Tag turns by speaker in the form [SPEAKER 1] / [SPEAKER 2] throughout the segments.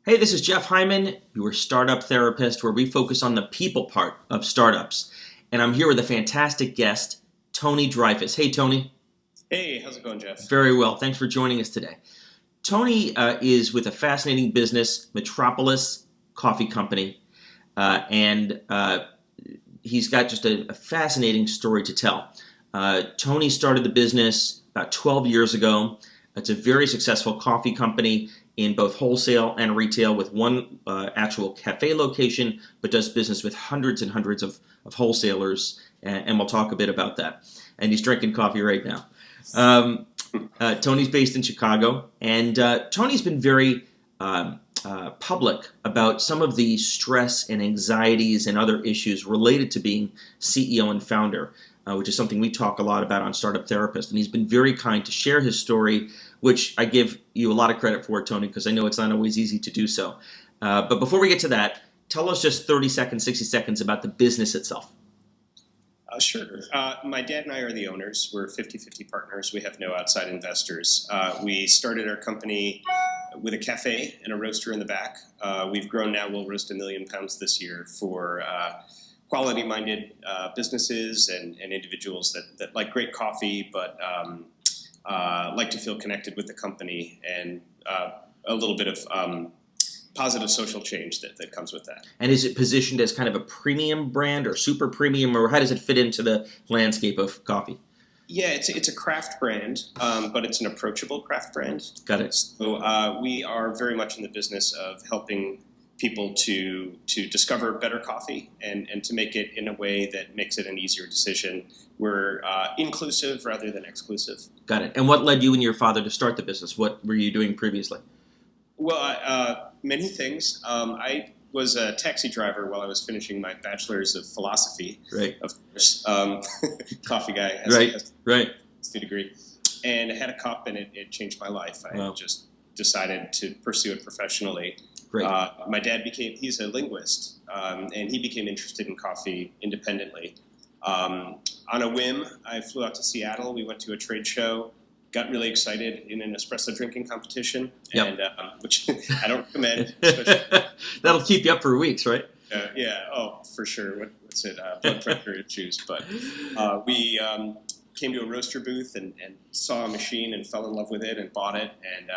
[SPEAKER 1] Hey, this is Jeff Hyman, your startup therapist, where we focus on the people part of startups. And I'm here with a fantastic guest, Tony Dreyfuss. Hey, Tony.
[SPEAKER 2] Hey, how's it going, Jeff?
[SPEAKER 1] Very well. Thanks for joining us today. Tony is with a fascinating business, Metropolis Coffee Company, and he's got just a fascinating story to tell. Tony started the business about 12 years ago. It's a very successful coffee company in both wholesale and retail with one actual cafe location, but does business with hundreds and hundreds of wholesalers, and we'll talk a bit about that. And he's drinking coffee right now. Tony's based in Chicago, and Tony's been very public about some of the stress and anxieties and other issues related to being CEO and founder, which is something we talk a lot about on Startup Therapist. And he's been very kind to share his story, which I give you a lot of credit for, Tony, because I know it's not always easy to do so. But before we get to that, tell us just 30 seconds, 60 seconds about the business itself.
[SPEAKER 2] Sure. My dad and I are the owners. We're 50-50 partners. We have no outside investors. We started our company with a cafe and a roaster in the back. We've grown now. We'll roast 1 million pounds this year for quality-minded businesses and individuals that like great coffee, but like to feel connected with the company and a little bit of positive social change that comes with that.
[SPEAKER 1] And is it positioned as kind of a premium brand or super premium, or how does it fit into the landscape of coffee?
[SPEAKER 2] Yeah, it's a craft brand, but it's an approachable craft brand.
[SPEAKER 1] Got it.
[SPEAKER 2] So we are very much in the business of helping people to discover better coffee and to make it in a way that makes it an easier decision. We're inclusive rather than exclusive.
[SPEAKER 1] Got it. And what led you and your father to start the business? What were you doing previously?
[SPEAKER 2] Well, many things. I was a taxi driver while I was finishing my bachelor's of philosophy.
[SPEAKER 1] Right.
[SPEAKER 2] Of course, coffee guy.
[SPEAKER 1] Right.
[SPEAKER 2] Degree, and I had a cup, and it changed my life. I just decided to pursue it professionally.
[SPEAKER 1] Great.
[SPEAKER 2] My dad he's a linguist, and he became interested in coffee independently. On a whim, I flew out to Seattle. We went to a trade show. Got really excited in an espresso drinking competition, and which I don't recommend.
[SPEAKER 1] That'll keep you up for weeks, right?
[SPEAKER 2] For sure. What's it? Blood pressure issues. But we came to a roaster booth and saw a machine and fell in love with it and bought it, and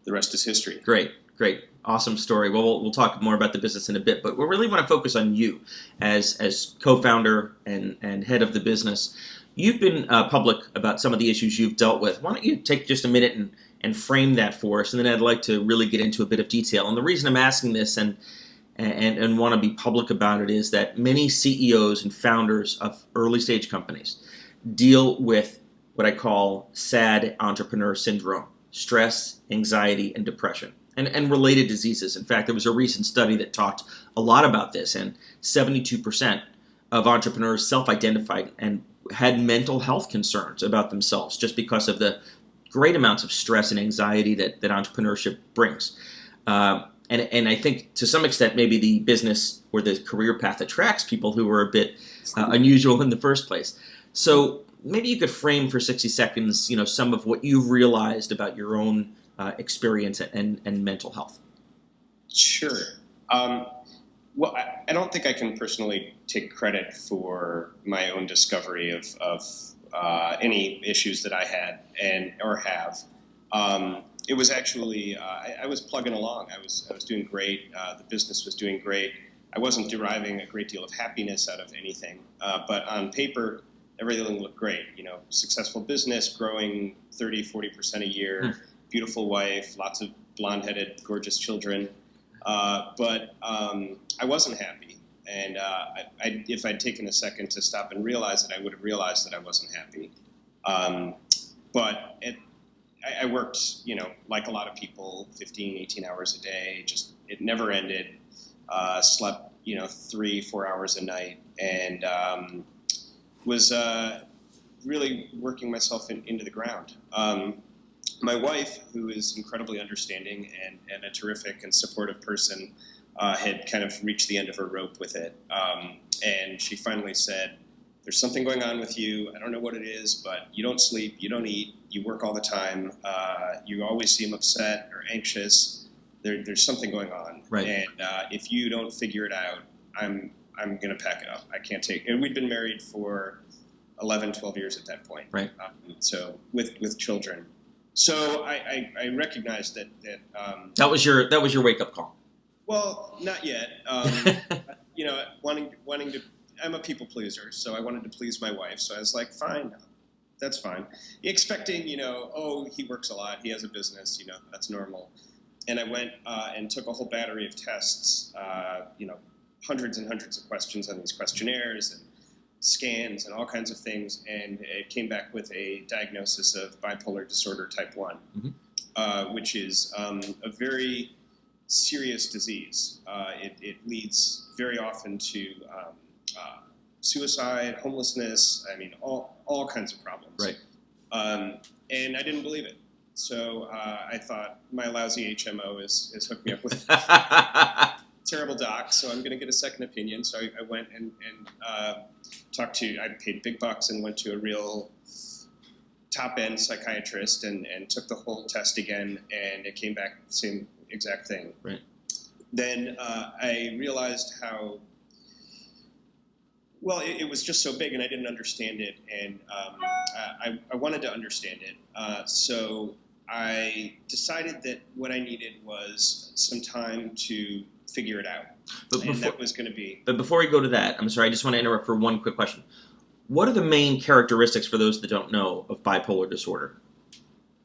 [SPEAKER 2] the rest is history.
[SPEAKER 1] Great. Awesome story. Well, we'll talk more about the business in a bit, but we really want to focus on you as co-founder and head of the business. You've been public about some of the issues you've dealt with. Why don't you take just a minute and frame that for us, and then I'd like to really get into a bit of detail. And the reason I'm asking this and want to be public about it is that many CEOs and founders of early stage companies deal with what I call sad entrepreneur syndrome, stress, anxiety, and depression, and related diseases. In fact, there was a recent study that talked a lot about this, and 72% of entrepreneurs self-identified and had mental health concerns about themselves just because of the great amounts of stress and anxiety that entrepreneurship brings. And I think to some extent maybe the business or the career path attracts people who are a bit unusual in the first place. So maybe you could frame for 60 seconds, some of what you've realized about your own experience and mental health.
[SPEAKER 2] Sure. Well, I don't think I can personally take credit for my own discovery of any issues that I had or have. It was actually I was plugging along. I was doing great. The business was doing great. I wasn't deriving a great deal of happiness out of anything. But on paper, everything looked great. Successful business, growing 30-40% a year, beautiful wife, lots of blonde-headed, gorgeous children. But I wasn't happy, and if I'd taken a second to stop and realize it, I would have realized that I wasn't happy. But I worked, like a lot of people, 15, 18 hours a day. Just it never ended. Slept, 3-4 hours a night, and was really working myself into the ground. My wife, who is incredibly understanding and a terrific and supportive person, had kind of reached the end of her rope with it. And she finally said, there's something going on with you. I don't know what it is, but you don't sleep, you don't eat, you work all the time. You always seem upset or anxious. there's something going on,
[SPEAKER 1] Right.
[SPEAKER 2] and if you don't figure it out, I'm going to pack it up. I can't take. And we'd been married for 11, 12 years at that point.
[SPEAKER 1] Right.
[SPEAKER 2] So with children. So I recognized that
[SPEAKER 1] that was your wake up call.
[SPEAKER 2] well, not yet. Wanting to. I'm a people pleaser, so I wanted to please my wife. So I was like, fine, that's fine. Expecting, he works a lot. He has a business. That's normal. And I went and took a whole battery of tests. Hundreds and hundreds of questions on these questionnaires and scans and all kinds of things, and it came back with a diagnosis of bipolar disorder type 1, which is a very serious disease. It leads very often to suicide, homelessness, all kinds of problems.
[SPEAKER 1] Right.
[SPEAKER 2] And I didn't believe it. So I thought my lousy HMO has hooked me up with terrible doc, so I'm going to get a second opinion. So I went and I paid big bucks and went to a real top-end psychiatrist and took the whole test again, and it came back the same exact thing.
[SPEAKER 1] Right.
[SPEAKER 2] Then I realized how, well, it was just so big, and I didn't understand it, and I wanted to understand it. So I decided that what I needed was some time to figure it out. That was going to be...
[SPEAKER 1] But before we go to that, I'm sorry, I just want to interrupt for one quick question. What are the main characteristics, for those that don't know, of bipolar disorder?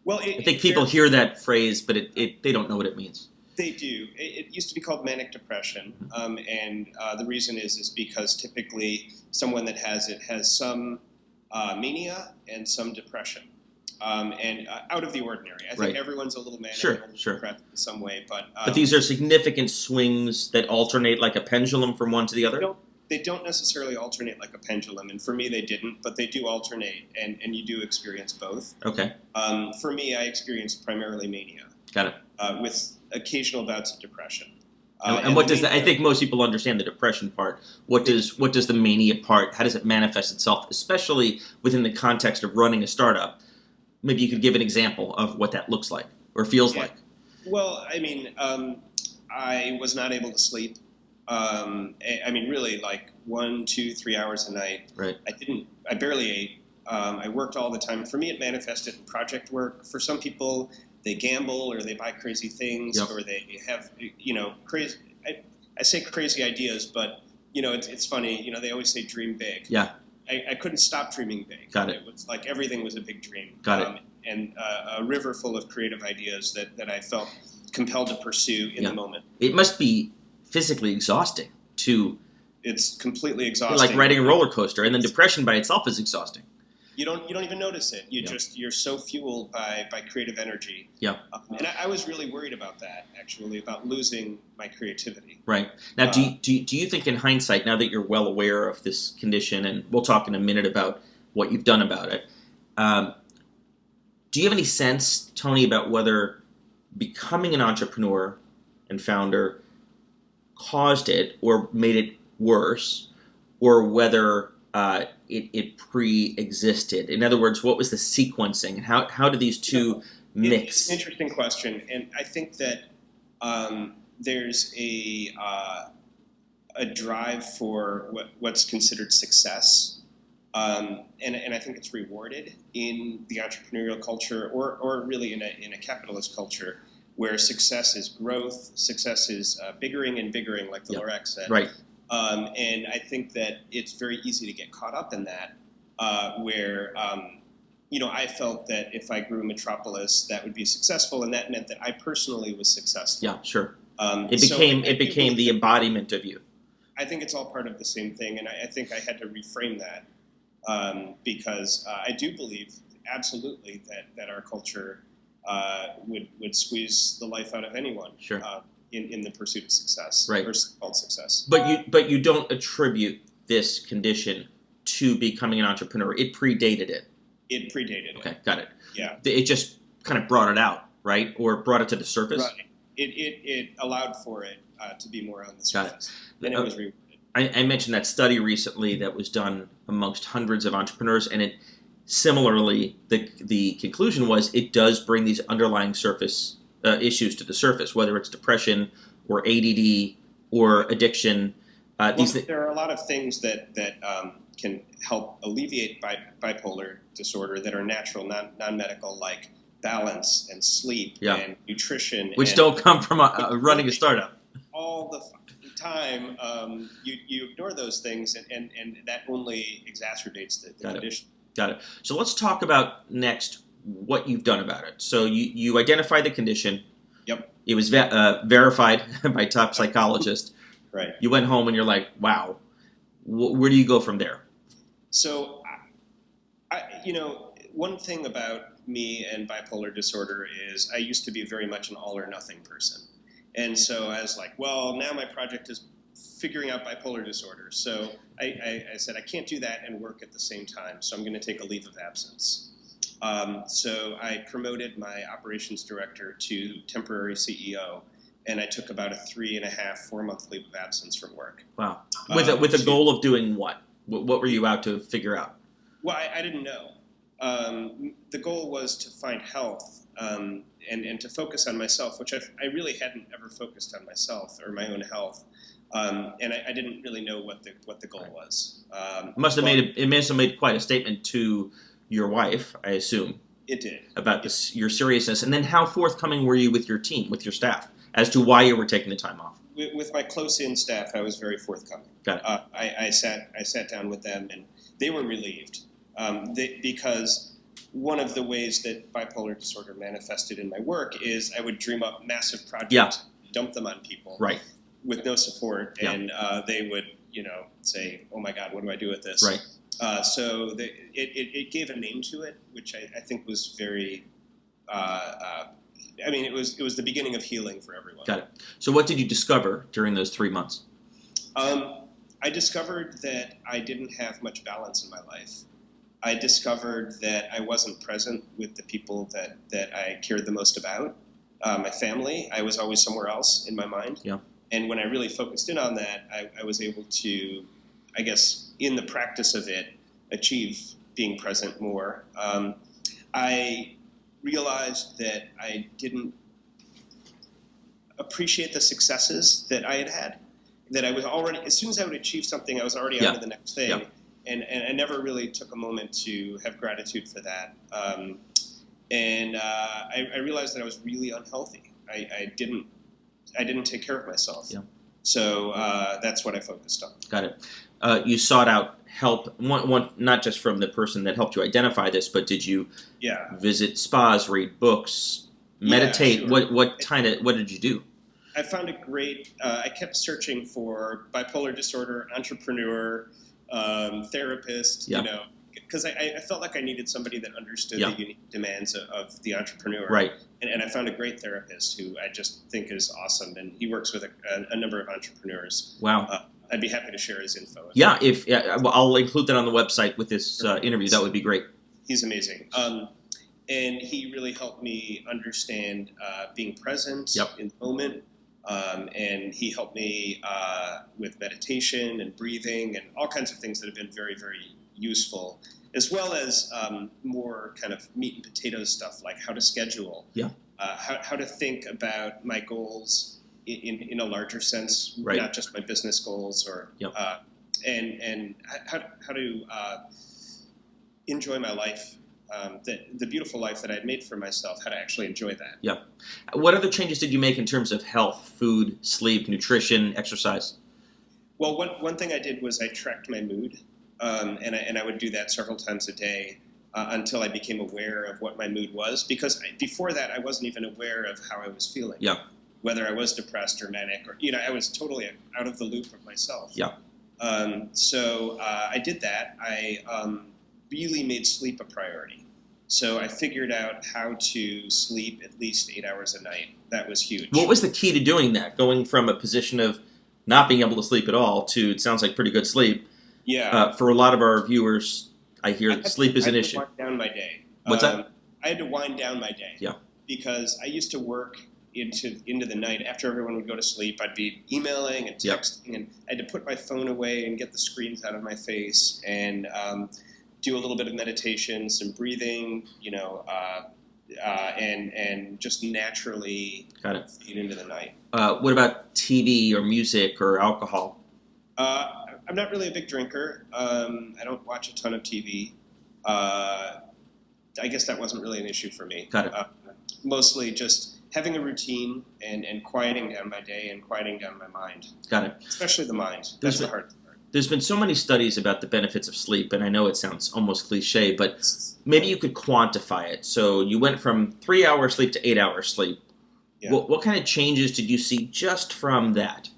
[SPEAKER 2] Well,
[SPEAKER 1] I think people hear that phrase, but they don't know what it means.
[SPEAKER 2] They do. It used to be called manic depression, and the reason is because typically someone that has it has some mania and some depression. And out of the ordinary. I think everyone's a little manic, a little depressed in some way. But
[SPEAKER 1] these are significant swings that alternate like a pendulum from one to the other?
[SPEAKER 2] They don't necessarily alternate like a pendulum, and for me they didn't, but they do alternate, and you do experience both.
[SPEAKER 1] Okay.
[SPEAKER 2] For me, I experienced primarily mania.
[SPEAKER 1] Got it.
[SPEAKER 2] With occasional bouts of depression.
[SPEAKER 1] And what does that? I think most people understand the depression part. What does the mania part? How does it manifest itself, especially within the context of running a startup? Maybe you could give an example of what that looks like or feels like.
[SPEAKER 2] Well, I was not able to sleep. Really, like 1, 2, 3 hours a night.
[SPEAKER 1] Right.
[SPEAKER 2] I barely ate. I worked all the time. For me, it manifested in project work. For some people, they gamble or they buy crazy things or they have, crazy. I say crazy ideas, but it's funny. They always say dream big.
[SPEAKER 1] Yeah.
[SPEAKER 2] I couldn't stop dreaming big.
[SPEAKER 1] Got it.
[SPEAKER 2] It was like everything was a big dream.
[SPEAKER 1] Got it.
[SPEAKER 2] And a river full of creative ideas that I felt compelled to pursue in the moment.
[SPEAKER 1] It must be physically exhausting to...
[SPEAKER 2] It's completely exhausting.
[SPEAKER 1] Like riding a roller coaster, and then depression by itself is exhausting.
[SPEAKER 2] You don't even notice it. You're so fueled by creative energy.
[SPEAKER 1] Yeah.
[SPEAKER 2] And I was really worried about that, actually, about losing my creativity.
[SPEAKER 1] Right. Now, do you think in hindsight, now that you're well aware of this condition, and we'll talk in a minute about what you've done about it, do you have any sense, Tony, about whether becoming an entrepreneur and founder caused it or made it worse, or whether it pre-existed? In other words, what was the sequencing, and how do these two mix?
[SPEAKER 2] It's an interesting question, and I think that there's a drive for what's considered success, and I think it's rewarded in the entrepreneurial culture, or really in a capitalist culture, where success is growth, success is biggering and biggering, like the Lorax said.
[SPEAKER 1] Right.
[SPEAKER 2] And I think that it's very easy to get caught up in that, where, I felt that if I grew Metropolis, that would be successful, and that meant that I personally was successful.
[SPEAKER 1] Yeah, sure. It became the embodiment of you.
[SPEAKER 2] I think it's all part of the same thing, and I think I had to reframe that because I do believe absolutely that our culture would squeeze the life out of anyone.
[SPEAKER 1] Sure.
[SPEAKER 2] In the pursuit of success,
[SPEAKER 1] right?
[SPEAKER 2] Or so-called success.
[SPEAKER 1] But you don't attribute this condition to becoming an entrepreneur. It predated it.
[SPEAKER 2] It predated it.
[SPEAKER 1] Okay, got it.
[SPEAKER 2] Yeah.
[SPEAKER 1] It just kind of brought it out, right? Or brought it to the surface.
[SPEAKER 2] Right. It allowed for it to be more on the surface. And it was rewarded.
[SPEAKER 1] I mentioned that study recently that was done amongst hundreds of entrepreneurs, and it similarly the conclusion was it does bring these underlying surface issues to the surface, whether it's depression or ADD or addiction.
[SPEAKER 2] There are a lot of things that can help alleviate bipolar disorder that are natural, non-medical, like balance and sleep and nutrition.
[SPEAKER 1] Which don't come from running a startup.
[SPEAKER 2] All the time, you ignore those things, and that only exacerbates the condition.
[SPEAKER 1] Got it. So let's talk about next what you've done about it. So you identified the condition.
[SPEAKER 2] Yep.
[SPEAKER 1] It was verified by top psychologist.
[SPEAKER 2] Right.
[SPEAKER 1] You went home and you're like, wow. Where do you go from there?
[SPEAKER 2] So, one thing about me and bipolar disorder is I used to be very much an all or nothing person. And so I was like, well, now my project is figuring out bipolar disorder. So I said, I can't do that and work at the same time. So I'm going to take a leave of absence. So I promoted my operations director to temporary CEO. And I took about a 3.5-4 month leave of absence from work.
[SPEAKER 1] Wow. With a goal of doing what? What were you out to figure out?
[SPEAKER 2] Well, I didn't know. The goal was to find health and to focus on myself, which I really hadn't ever focused on myself or my own health. And I didn't really know what the goal was.
[SPEAKER 1] It must have made quite a statement to your wife, I assume.
[SPEAKER 2] It did. About
[SPEAKER 1] your seriousness. And then how forthcoming were you with your team, with your staff, as to why you were taking the time off?
[SPEAKER 2] With my close-in staff, I was very forthcoming.
[SPEAKER 1] Got it.
[SPEAKER 2] I sat down with them, and they were relieved because one of the ways that bipolar disorder manifested in my work is I would dream up massive projects, dump them on people, with no support, and they would, say, "Oh my God, what do I do with this?"
[SPEAKER 1] Right.
[SPEAKER 2] So it gave a name to it, which I think was very. It was the beginning of healing for everyone.
[SPEAKER 1] Got it. So what did you discover during those 3 months?
[SPEAKER 2] I discovered that I didn't have much balance in my life. I discovered that I wasn't present with the people that I cared the most about. My family, I was always somewhere else in my mind.
[SPEAKER 1] Yeah.
[SPEAKER 2] And when I really focused in on that, I was able to, I guess, in the practice of it, achieve being present more. I realized that I didn't appreciate the successes that I had. That I was already, as soon as I would achieve something, I was already on to the next thing. Yeah. And I never really took a moment to have gratitude for that. I realized that I was really unhealthy. I didn't take care of myself. Yeah. So that's what I focused on.
[SPEAKER 1] Got it. You sought out help, one not just from the person that helped you identify this, but did you visit spas, read books, meditate?
[SPEAKER 2] Yeah, sure.
[SPEAKER 1] What did you do?
[SPEAKER 2] I found a great. I kept searching for bipolar disorder entrepreneur, therapist. Because I felt like I needed somebody that understood the unique demands of the entrepreneur.
[SPEAKER 1] Right.
[SPEAKER 2] And I found a great therapist who I just think is awesome, and he works with a number of entrepreneurs.
[SPEAKER 1] Wow.
[SPEAKER 2] I'd be happy to share his info.
[SPEAKER 1] I'll include that on the website with this interview. That would be great.
[SPEAKER 2] He's amazing. And he really helped me understand being present in the moment. And he helped me with meditation and breathing and all kinds of things that have been very, very useful, as well as more kind of meat and potatoes stuff, like how to schedule, how to think about my goals in a larger sense, not just my business goals, or and how to enjoy my life, the beautiful life that I had made for myself, how to actually enjoy that.
[SPEAKER 1] Yeah. What other changes did you make in terms of health, food, sleep, nutrition, exercise?
[SPEAKER 2] Well, one thing I did was I tracked my mood, and I would do that several times a day until I became aware of what my mood was. Because before that, I wasn't even aware of how I was feeling. Yeah. Whether I was depressed or manic, or I was totally out of the loop of myself. Yeah. So I did that. I really made sleep a priority. So I figured out how to sleep at least 8 hours a night. That was huge.
[SPEAKER 1] What was the key to doing that? Going from a position of not being able to sleep at all to, it sounds like, pretty good sleep.
[SPEAKER 2] Yeah.
[SPEAKER 1] For a lot of our viewers, I hear sleep is an issue.
[SPEAKER 2] I had to wind down my day.
[SPEAKER 1] What's that?
[SPEAKER 2] I had to wind down my day.
[SPEAKER 1] Yeah.
[SPEAKER 2] Because I used to work into the night. After everyone would go to sleep, I'd be emailing and texting, and I had to put my phone away and get the screens out of my face and do a little bit of meditation, some breathing, and just naturally
[SPEAKER 1] Got it.
[SPEAKER 2] fade into the night.
[SPEAKER 1] What about TV or music or alcohol?
[SPEAKER 2] I'm not really a big drinker. I don't watch a ton of TV. I guess that wasn't really an issue for me.
[SPEAKER 1] Got it.
[SPEAKER 2] Mostly just having a routine and quieting down my day and quieting down my mind.
[SPEAKER 1] Got it.
[SPEAKER 2] Especially the mind. That's the hard part.
[SPEAKER 1] There's been so many studies about the benefits of sleep, and I know it sounds almost cliche, but maybe you could quantify it. So you went from 3 hours sleep to 8 hours sleep.
[SPEAKER 2] Yeah.
[SPEAKER 1] What kind of changes did you see just from that?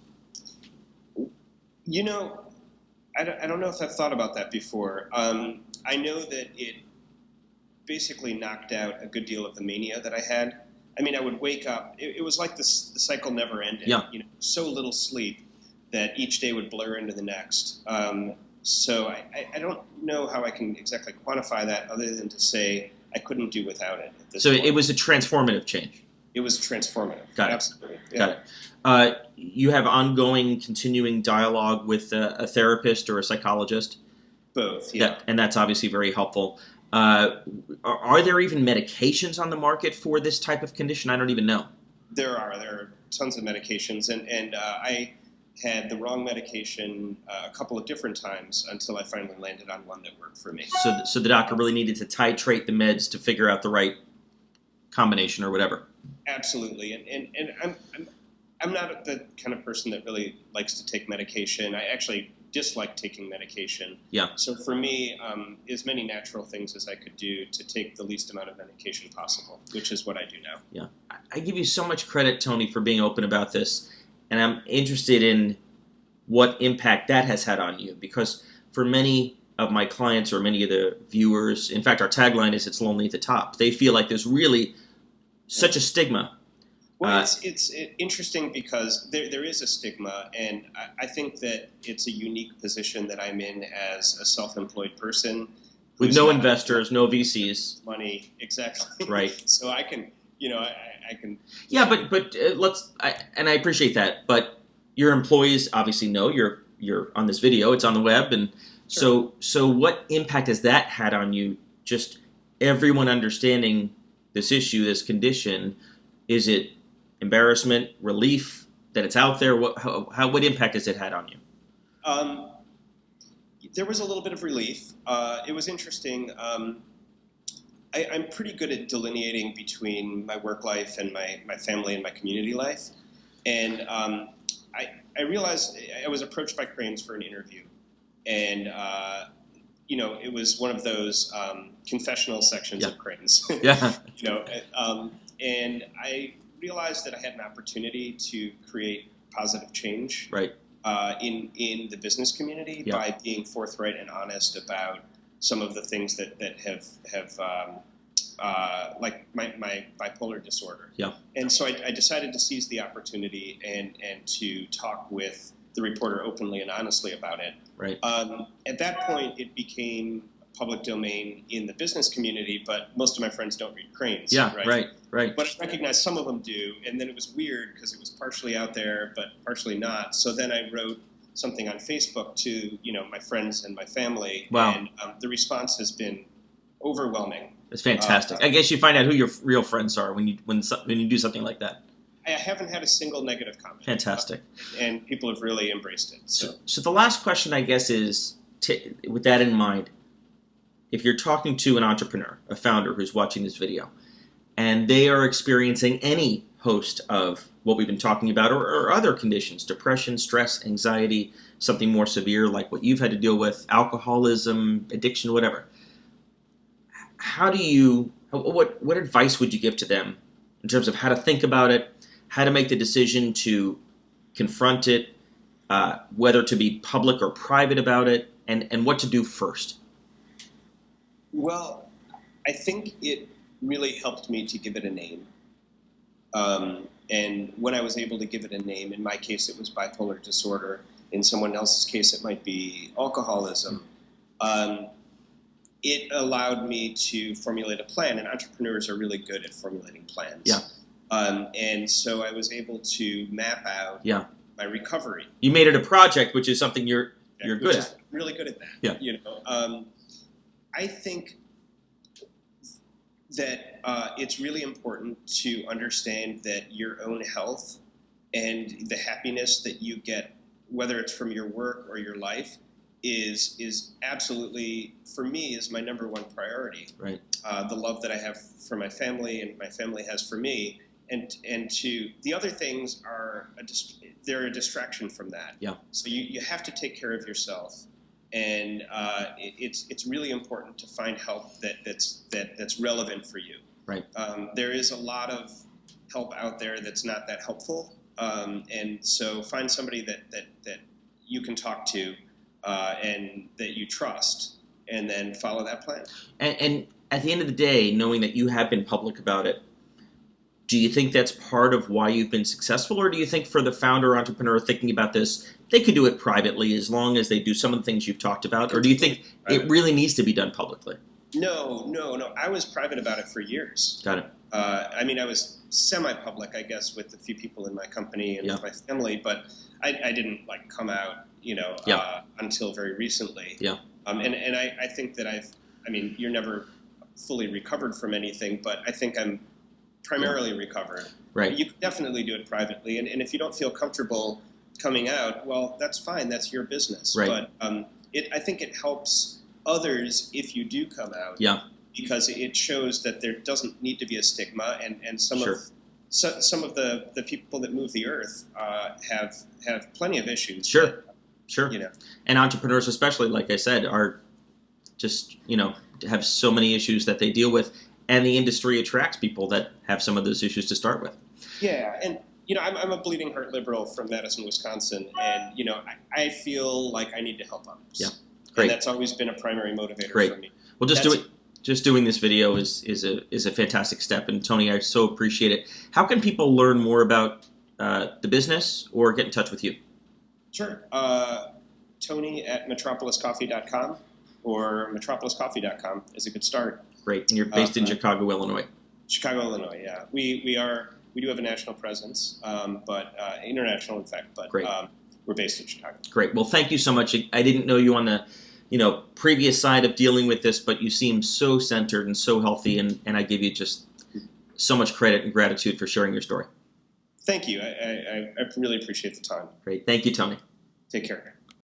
[SPEAKER 2] You know, I don't know if I've thought about that before. I know that it basically knocked out a good deal of the mania that I had. I mean, I would wake up. It was like the cycle never ended.
[SPEAKER 1] Yeah.
[SPEAKER 2] You know, so little sleep that each day would blur into the next. So I don't know how I can exactly quantify that other than to say I couldn't do without it at this
[SPEAKER 1] So
[SPEAKER 2] point.
[SPEAKER 1] it was a transformative change.
[SPEAKER 2] It was transformative.
[SPEAKER 1] Got it.
[SPEAKER 2] Absolutely. Yeah.
[SPEAKER 1] Got it. You have ongoing, continuing dialogue with a therapist or a psychologist?
[SPEAKER 2] Both, yeah.
[SPEAKER 1] And that's obviously very helpful. Are there even medications on the market for this type of condition? I don't even know.
[SPEAKER 2] There are tons of medications, and I had the wrong medication a couple of different times until I finally landed on one that worked for me.
[SPEAKER 1] So the doctor really needed to titrate the meds to figure out the right combination or whatever.
[SPEAKER 2] Absolutely, and I'm not the kind of person that really likes to take medication. I actually dislike taking medication.
[SPEAKER 1] Yeah.
[SPEAKER 2] So for me, as many natural things as I could do to take the least amount of medication possible, which is what I do now.
[SPEAKER 1] Yeah. I give you so much credit, Tony, for being open about this, and I'm interested in what impact that has had on you, because for many of my clients or many of the viewers, in fact, our tagline is "It's lonely at the top." They feel like there's really such a stigma.
[SPEAKER 2] Well, it's interesting because there is a stigma, and I think that it's a unique position that I'm in as a self-employed person.
[SPEAKER 1] With no investors, no VCs.
[SPEAKER 2] Money, exactly.
[SPEAKER 1] Right.
[SPEAKER 2] So I can, I can...
[SPEAKER 1] Yeah, but I appreciate that, but your employees obviously know you're on this video, it's on the web, and
[SPEAKER 2] Sure.
[SPEAKER 1] so what impact has that had on you, just everyone understanding this issue, this condition? Is it embarrassment, relief that it's out there? What impact has it had on you?
[SPEAKER 2] There was a little bit of relief. It was interesting. I'm pretty good at delineating between my work life and my family and my community life. And I realized I was approached by Cranes for an interview. And, it was one of those confessional sections of Cranes.
[SPEAKER 1] Yeah.
[SPEAKER 2] And I realized that I had an opportunity to create positive change in the business community by being forthright and honest about some of the things that have like my bipolar disorder.
[SPEAKER 1] Yeah.
[SPEAKER 2] And so I decided to seize the opportunity and to talk with the reporter openly and honestly about it.
[SPEAKER 1] Right.
[SPEAKER 2] At that point, it became public domain in the business community, but most of my friends don't read Cranes.
[SPEAKER 1] Yeah, right.
[SPEAKER 2] But I recognized some of them do, and then it was weird because it was partially out there, but partially not. So then I wrote something on Facebook to my friends and my family, and the response has been overwhelming.
[SPEAKER 1] It's fantastic. I guess you find out who your real friends are when you do something like that.
[SPEAKER 2] I haven't had a single negative comment.
[SPEAKER 1] Fantastic.
[SPEAKER 2] And people have really embraced it.
[SPEAKER 1] So the last question, I guess, is with that in mind, if you're talking to an entrepreneur, a founder who's watching this video, and they are experiencing any host of what we've been talking about or other conditions, depression, stress, anxiety, something more severe like what you've had to deal with, alcoholism, addiction, whatever, what advice would you give to them in terms of how to think about it, how to make the decision to confront it, whether to be public or private about it, and what to do first?
[SPEAKER 2] Well, I think it really helped me to give it a name. And when I was able to give it a name, in my case it was bipolar disorder. In someone else's case it might be alcoholism. It allowed me to formulate a plan, and entrepreneurs are really good at formulating plans.
[SPEAKER 1] Yeah.
[SPEAKER 2] And so I was able to map out my recovery.
[SPEAKER 1] You made it a project, which is something you're good at.
[SPEAKER 2] Really good at that.
[SPEAKER 1] Yeah.
[SPEAKER 2] I think that it's really important to understand that your own health and the happiness that you get, whether it's from your work or your life, is absolutely, for me, is my number one priority.
[SPEAKER 1] Right.
[SPEAKER 2] The love that I have for my family and my family has for me, and to the other things are they're a distraction from that.
[SPEAKER 1] Yeah.
[SPEAKER 2] So you have to take care of yourself, and it's really important to find help that's relevant for you.
[SPEAKER 1] Right.
[SPEAKER 2] There is a lot of help out there that's not that helpful, and so find somebody that you can talk to and that you trust, and then follow that plan.
[SPEAKER 1] And at the end of the day, knowing that you have been public about it, do you think that's part of why you've been successful, or do you think for the founder entrepreneur thinking about this, they could do it privately as long as they do some of the things you've talked about, or do you think it really needs to be done publicly?
[SPEAKER 2] No. I was private about it for years.
[SPEAKER 1] Got it.
[SPEAKER 2] I mean, I was semi-public, I guess, with a few people in my company and with my family, but I didn't like come out, until very recently.
[SPEAKER 1] Yeah.
[SPEAKER 2] And I think that you're never fully recovered from anything, but I think I'm primarily recovered.
[SPEAKER 1] Right.
[SPEAKER 2] But you can definitely do it privately, and if you don't feel comfortable coming out, well, that's fine. That's your business.
[SPEAKER 1] Right.
[SPEAKER 2] But I think it helps others if you do come out.
[SPEAKER 1] Yeah.
[SPEAKER 2] Because it shows that there doesn't need to be a stigma, and some
[SPEAKER 1] Sure.
[SPEAKER 2] of the people that move the earth have plenty of issues.
[SPEAKER 1] Sure. And entrepreneurs, especially, like I said, are just have so many issues that they deal with, and the industry attracts people that have some of those issues to start with.
[SPEAKER 2] Yeah, and I'm a bleeding heart liberal from Madison, Wisconsin, and I feel like I need to help others.
[SPEAKER 1] Yeah, great.
[SPEAKER 2] And that's always been a primary motivator for me.
[SPEAKER 1] Well, just doing this video is a fantastic step, and Tony, I so appreciate it. How can people learn more about the business or get in touch with you?
[SPEAKER 2] Sure. Tony at metropoliscoffee.com or metropoliscoffee.com is a good start.
[SPEAKER 1] Great. And you're based in Chicago, Illinois.
[SPEAKER 2] Chicago, Illinois, yeah. We do have a national presence, but international, in fact, but we're based in Chicago.
[SPEAKER 1] Great. Well, thank you so much. I didn't know you on the previous side of dealing with this, but you seem so centered and so healthy, and I give you just so much credit and gratitude for sharing your story.
[SPEAKER 2] Thank you. I really appreciate the time.
[SPEAKER 1] Great. Thank you, Tony.
[SPEAKER 2] Take care.